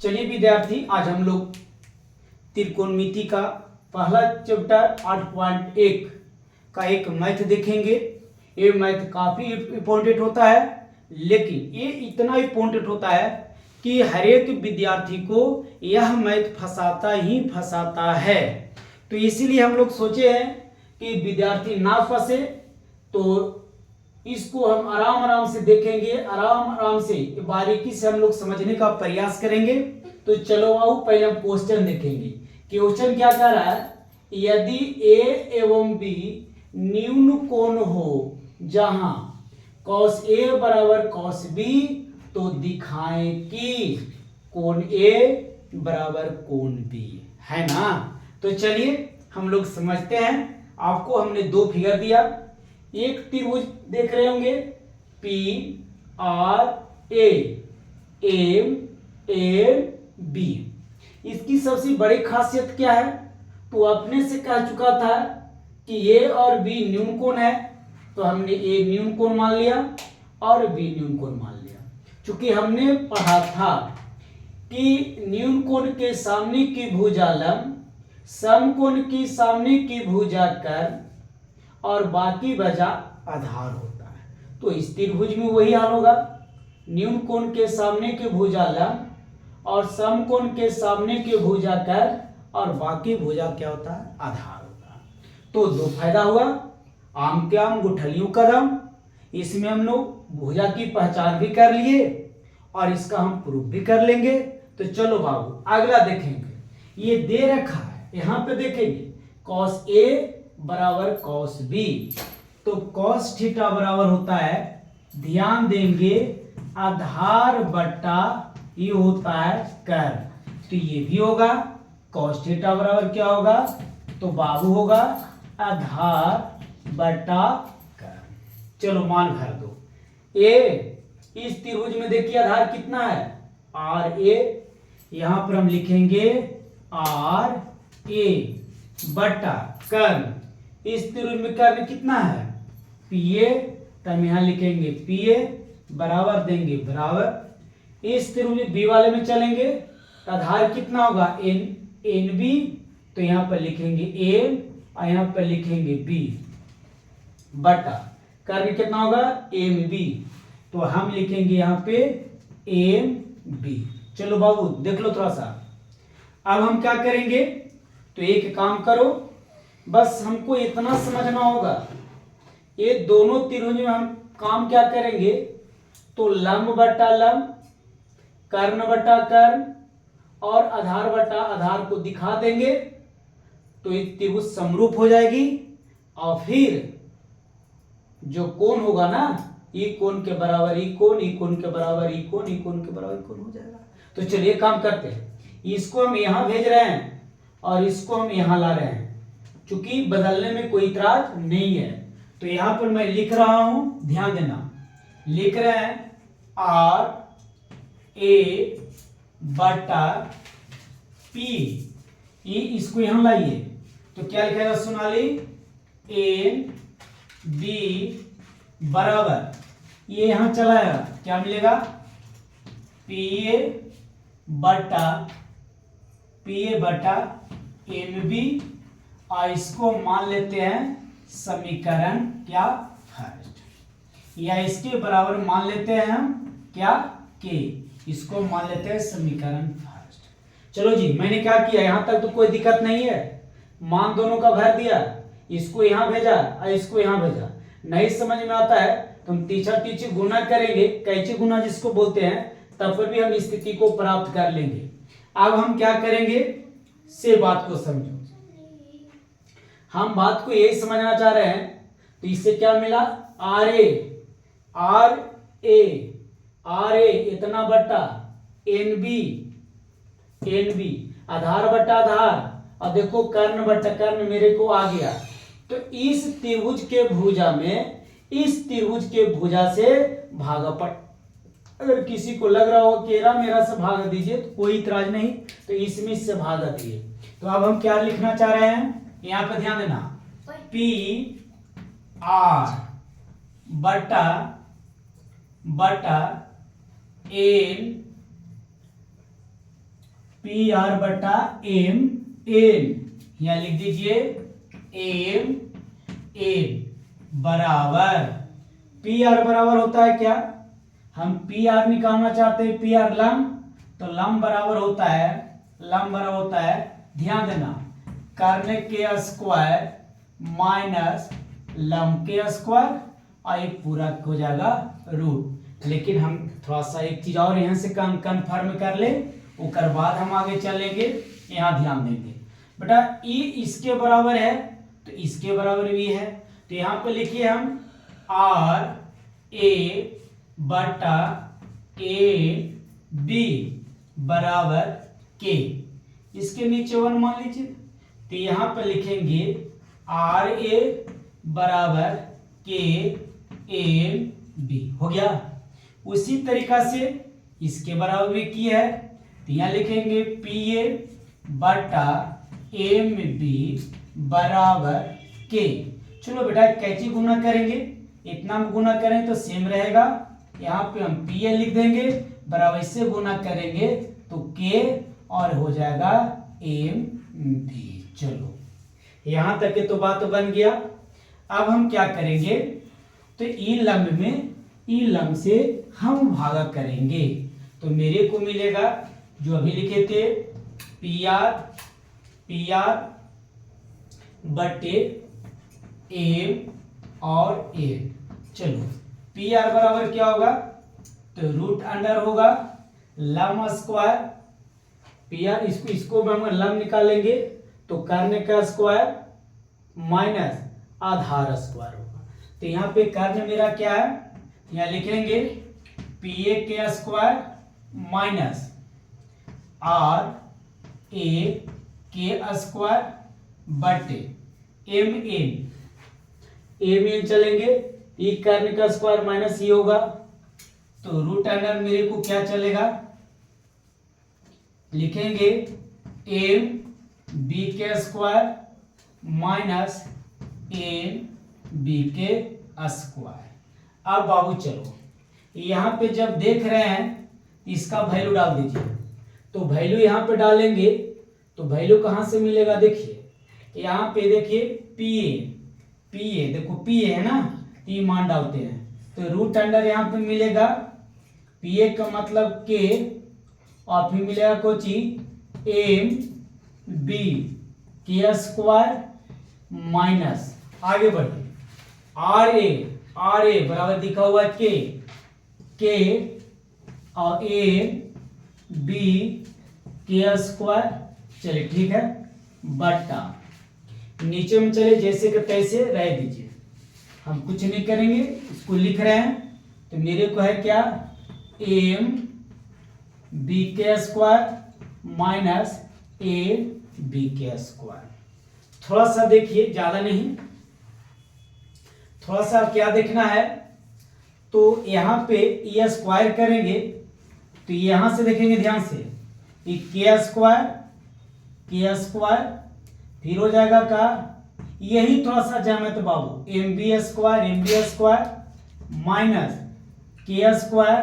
चलिए विद्यार्थी, आज हम लोग त्रिकोणमिति का पहला चैप्टर 8.1 का एक मैथ देखेंगे। ये मैथ काफ़ी इम्पोर्टेंट होता है, लेकिन ये इतना इम्पोर्टेंट होता है कि हर एक विद्यार्थी को यह मैथ फंसाता ही फंसाता है। तो इसीलिए हम लोग सोचे हैं कि विद्यार्थी ना फंसे, तो इसको हम आराम आराम से देखेंगे, आराम आराम से बारीकी से हम लोग समझने का प्रयास करेंगे। तो चलो आओ, पहले हम क्वेश्चन देखेंगे। क्वेश्चन क्या कह रहा है, यदि ए एवं बी न्यून कोण हो जहां cos A बराबर cos B, तो दिखाएं कि कोण A बराबर कोण B, है ना। तो चलिए हम लोग समझते हैं। आपको हमने दो फिगर दिया, एक त्रिभुज देख रहे होंगे P R A M M B. इसकी सबसे बड़ी खासियत क्या है, तो अपने से कह चुका था कि ए और बी न्यून कोण है, तो हमने ए न्यून कोण मान लिया और बी न्यून कोण मान लिया। क्योंकि हमने पढ़ा था कि न्यून कोण के सामने की भुजा लंब, समकोण की सामने की भुजा कर्ण और बाकी बचा आधार होता है। तो इस त्रिभुज में वही हाल होगा, न्यून कोण के सामने की भुजा लंब और समकोण के सामने की भुजा कर्ण और बाकी भुजा क्या होता है, आधार होता है। तो दो फायदा हुआ, आम के आम गुठलियों का दाम। इसमें हम लोग भुजा की पहचान भी कर लिए और इसका हम प्रूफ भी कर लेंगे। तो चलो बाबू अगला देखेंगे। ये दे रखा है, यहां पे देखेंगे cos A बराबर cos B, तो cos थीटा बराबर होता है, ध्यान देंगे, आधार बट्टा ये होता है कर्ण। तो ये भी होगा cos थीटा बराबर क्या होगा, तो बाबू होगा आधार बट्टा कर्ण। चलो मान भर दो। ए इस त्रिभुज में देखिए आधार कितना है, आर ए, यहां पर हम लिखेंगे आर ए बटा कर्ण, इस त्रिभुज में कर्ण कितना है, पी ए, तो हम यहां लिखेंगे पी ए बराबर देंगे बराबर, इस त्रिभुज बी वाले में चलेंगे तो आधार कितना होगा एन, एन बी, तो यहां पर लिखेंगे एन और यहां पर लिखेंगे बी बटा कर्ण कितना होगा एम बी, तो हम लिखेंगे यहां पे एम बी। चलो बाबू देख लो थोड़ा सा। अब हम क्या करेंगे, तो एक काम करो, बस हमको इतना समझना होगा, ये दोनों त्रिभुज में हम काम क्या करेंगे, तो लंब बटा लंब, कर्ण बटा कर्ण और आधार बटा आधार को दिखा देंगे, तो ये त्रिभुज समरूप हो जाएगी। और फिर जो कोण होगा ना, ई कोण के बराबर ई कोण, ई कोण के बराबर ई कोण, ई कोण के बराबर ई कोण हो जाएगा। तो चलिए काम करते हैं, इसको हम यहां भेज रहे हैं और इसको हम यहां ला रहे हैं, क्योंकि बदलने में कोई इतराज नहीं है। तो यहां पर मैं लिख रहा हूं, ध्यान देना, लिख रहे हैं आर ए बटा पी, इसको यहां लाइए तो क्या लिखेगा सोनाली, एन बी बराबर, ये यहां चलाएगा क्या मिलेगा, पी ए बटा एम बी, और इसको मान लेते हैं समीकरण क्या फर्स्ट, या इसके बराबर मान लेते हैं हम क्या के, इसको मान लेते हैं समीकरण फर्स्ट। चलो जी, मैंने क्या किया, यहां तक तो कोई दिक्कत नहीं है, मान दोनों का भर दिया, इसको यहां भेजा और इसको यहां भेजा। नहीं समझ में आता है तो हम तीछा गुना करेंगे, कैचे गुना जिसको बोलते हैं, तब पर भी हम स्थिति को प्राप्त कर लेंगे। अब हम क्या करेंगे, से बात को समझो, हम बात को यही समझना चाह रहे हैं। तो इससे क्या मिला, आर ए इतना बटा एन बी आधार बटा आधार, और देखो कर्ण बटा कर्ण मेरे को आ गया। तो इस त्रिभुज के भुजा में, इस त्रिभुज के भुजा से भागफल, अगर किसी को लग रहा हो कि मेरा से भाग दीजिए तो कोई इतराज नहीं, तो इसमें से भाग दिए। तो अब हम क्या लिखना चाह रहे हैं, यहां पर ध्यान देना, पी आर बटा एन पी आर बटा एम एन, यहाँ लिख दीजिए एम एन बराबर, पी आर बराबर होता है क्या, हम पी आर निकालना चाहते हैं, पी आर लंब, तो लंब बराबर होता है, लंब बराबर होता है, ध्यान देना, कर्ण के स्क्वायर माइनस लंब के स्क्वायर और एक पूरा हो जाएगा रूट। लेकिन हम थोड़ा सा एक चीज और यहाँ से कन्फर्म कर ले, उसके बाद हम आगे चलेंगे, यहाँ ध्यान देंगे बेटा। ई इसके बराबर है तो इसके बराबर भी है, तो यहाँ पे लिखिए हम आर ए बटा ए बी बराबर के, इसके नीचे 1 मान लीजिए, तो यहाँ पे लिखेंगे आर ए बराबर के एम बी, हो गया। उसी तरीका से इसके बराबर भी की है, तो यहाँ लिखेंगे पी ए बटा एम बी बराबर के। चलो बेटा कैची गुना करेंगे, इतना में गुना करें तो सेम रहेगा, यहाँ पे हम पी ए लिख देंगे, बराबर से गुना करेंगे तो के और हो जाएगा एम बी। चलो यहाँ तक के तो बात बन गया। अब हम क्या करेंगे, तो ई लंब में ई लंब से हम भागा करेंगे, तो मेरे को मिलेगा जो अभी लिखे थे पी आर बटे एम और एम। चलो पी आर बराबर क्या होगा, तो रूट अंडर होगा लंब स्क्वायर, पी आर इसको हम लंब निकालेंगे तो कर्ण का स्क्वायर माइनस आधार स्क्वायर होगा, तो यहाँ पे कर्ण मेरा क्या है, यहाँ लिखेंगे पी ए के स्क्वायर माइनस आर ए के स्क्वायर बटे एम एन चलेंगे, ई कर्ण का स्क्वायर माइनस ई होगा, तो रूट अंडर मेरे को क्या चलेगा, लिखेंगे एम बी के स्क्वायर माइनस एम बी के स्क्वायर। अब बाबू चलो यहाँ पे जब देख रहे हैं इसका वैल्यू डाल दीजिए, तो वैल्यू यहाँ पे डालेंगे तो वैल्यू कहाँ से मिलेगा, देखिए यहाँ पे देखिए पी ए देखो पी ए है ना, ई मान डालते हैं तो रूट अंडर यहाँ पे मिलेगा पी ए का मतलब के और फिर मिलेगा कोची एम बी के स्क्वायर माइनस, आगे बढ़िए आर ए बराबर दिखा हुआ है के और ए बी के स्क्वायर, चलिए ठीक है, बटा नीचे में चले जैसे के तैसे रह दीजिए, हम कुछ नहीं करेंगे, इसको लिख रहे हैं तो मेरे को है क्या एम बी के स्क्वायर माइनस ए बी के स्क्वायर। थोड़ा सा देखिए, ज्यादा नहीं, थोड़ा सा क्या देखना है, तो यहाँ पे ये स्क्वायर करेंगे तो यहां से देखेंगे ध्यान से, के स्क्वायर फिर हो जाएगा का, यही थोड़ा सा जामे तो बाबू एम बी स्क्वायर माइनस के स्क्वायर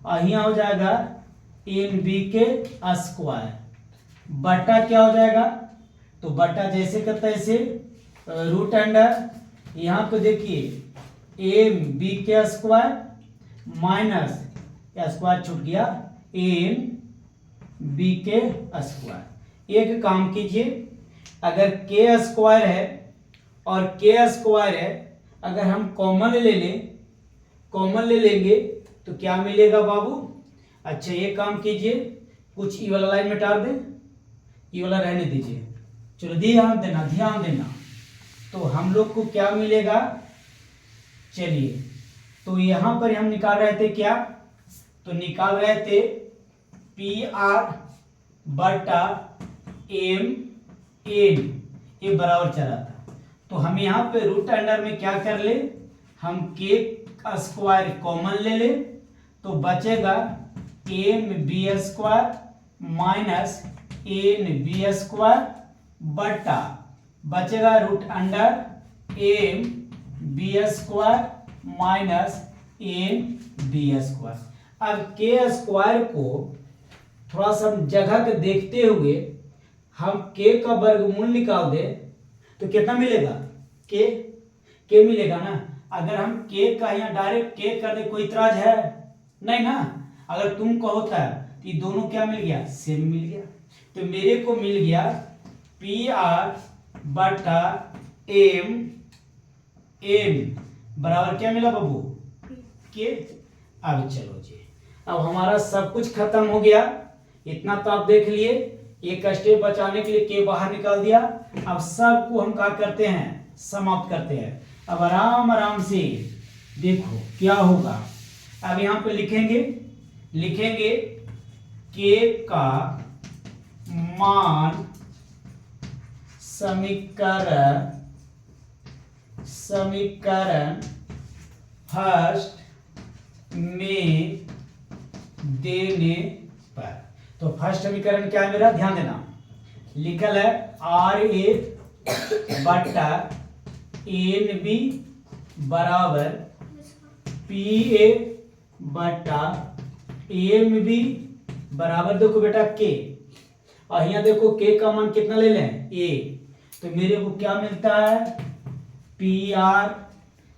और यहाँ हो जाएगा एम बी के स्क्वायर बटा क्या हो जाएगा, तो बटा जैसे का तैसे रूट अंडर, यहाँ पे देखिए एम बी के स्क्वायर माइनस स्क्वायर छूट गया एम बी के स्क्वायर। एक काम कीजिए, अगर के स्क्वायर है और के स्क्वायर है, अगर हम कॉमन ले लेंगे तो क्या मिलेगा बाबू, अच्छा ये काम कीजिए, कुछ ई वाला लाइन मिटा दें, ई वाला रहने दीजिए, चलो ध्यान देना, तो हम लोग को क्या मिलेगा, चलिए तो यहां पर हम निकाल रहे थे क्या, तो निकाल रहे थे पी आर बटा एम एन, ये बराबर चला था, तो हम यहाँ पे रूट अंडर में क्या कर ले, हम के स्क्वायर कॉमन ले ले तो बचेगा M B square minus N B square बटा बचेगा root under M B square minus N B square. अब के स्क्वायर को थोड़ा सा जगह के देखते हुए हम के का वर्गमूल निकाल दे तो कितना मिलेगा? के मिलेगा ना। अगर हम के का यहाँ डायरेक्ट के कर दे, कोई इतराज है? नहीं ना। अगर तुम कहो था तो ये दोनों क्या मिल गया? सेम मिल गया। तो मेरे को मिल गया पी आर बटा एम बराबर क्या मिला बाबू? के। अब चलो जी, अब हमारा सब कुछ खत्म हो गया। इतना तो आप देख लिए। एक स्टेप बचाने के लिए के बाहर निकाल दिया। अब सबको हम क्या करते हैं? समाप्त करते हैं। अब आराम आराम से देखो क्या होगा। अब यहां पे लिखेंगे के का मान समीकरण फर्स्ट में देने पर। तो फर्स्ट समीकरण क्या है मेरा? ध्यान देना, लिखल है आर ए बटा एन बी बराबर पी ए बटा एम बी बराबर, देखो बेटा के, और यहाँ देखो के का मान कितना ले लें? ए। तो मेरे को क्या मिलता है? पी आर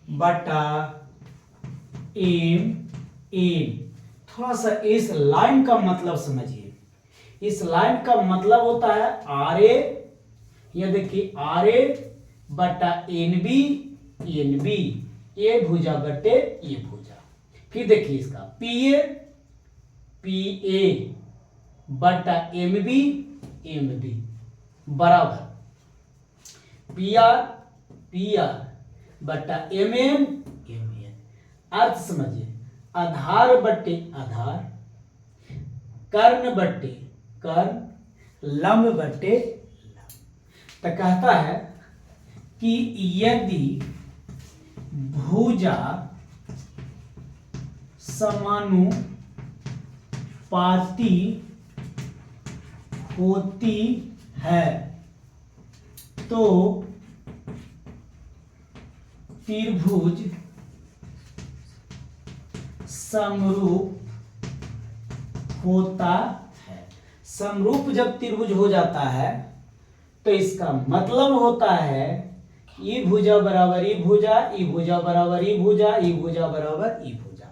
बटा एम। थोड़ा सा इस लाइन का मतलब समझिए। इस लाइन का मतलब होता है आर ए, यह देखिए आर ए बटा एन बी, ए भुजा बटे ये भुजा। फिर देखिए इसका पी ए बटा एम बी बराबर पी आर बटा एम एन। अर्थ समझिए, आधार बटे आधार, कर्ण बटे कर्ण, लंब बटे लंब। तो कहता है कि यदि भुजा समानुपाती होती है तो त्रिभुज समरूप होता है। समरूप जब त्रिभुज हो जाता है तो इसका मतलब होता है ई भुजा बराबर ई भुजा, ई भुजा बराबर ई भुजा, ई भुजा बराबर ई भुजा,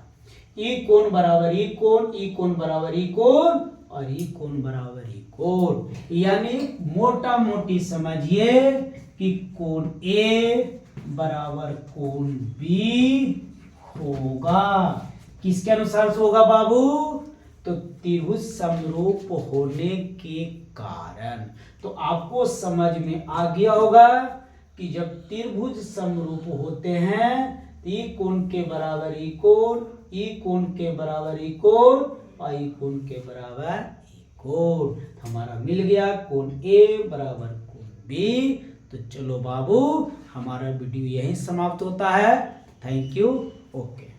ई कोण बराबर ई कोण, ई कोण बराबर ई कोण, और ई कोण बराबर ई कोण। यानी मोटा मोटी समझिए कि कोण ए बराबर कोण बी होगा। किसके अनुसार से होगा बाबू? तो त्रिभुज समरूप होने के कारण। तो आपको समझ में आ गया होगा कि जब त्रिभुज समरूप होते हैं तो ई कोण के बराबर ई कोण, ई कोण के बराबर ई कोण, और ई कोण के बराबर ई कोण। हमारा मिल गया कोण ए बराबर कोण बी। तो चलो बाबू, हमारा वीडियो यहीं समाप्त होता है। Thank you. ओके।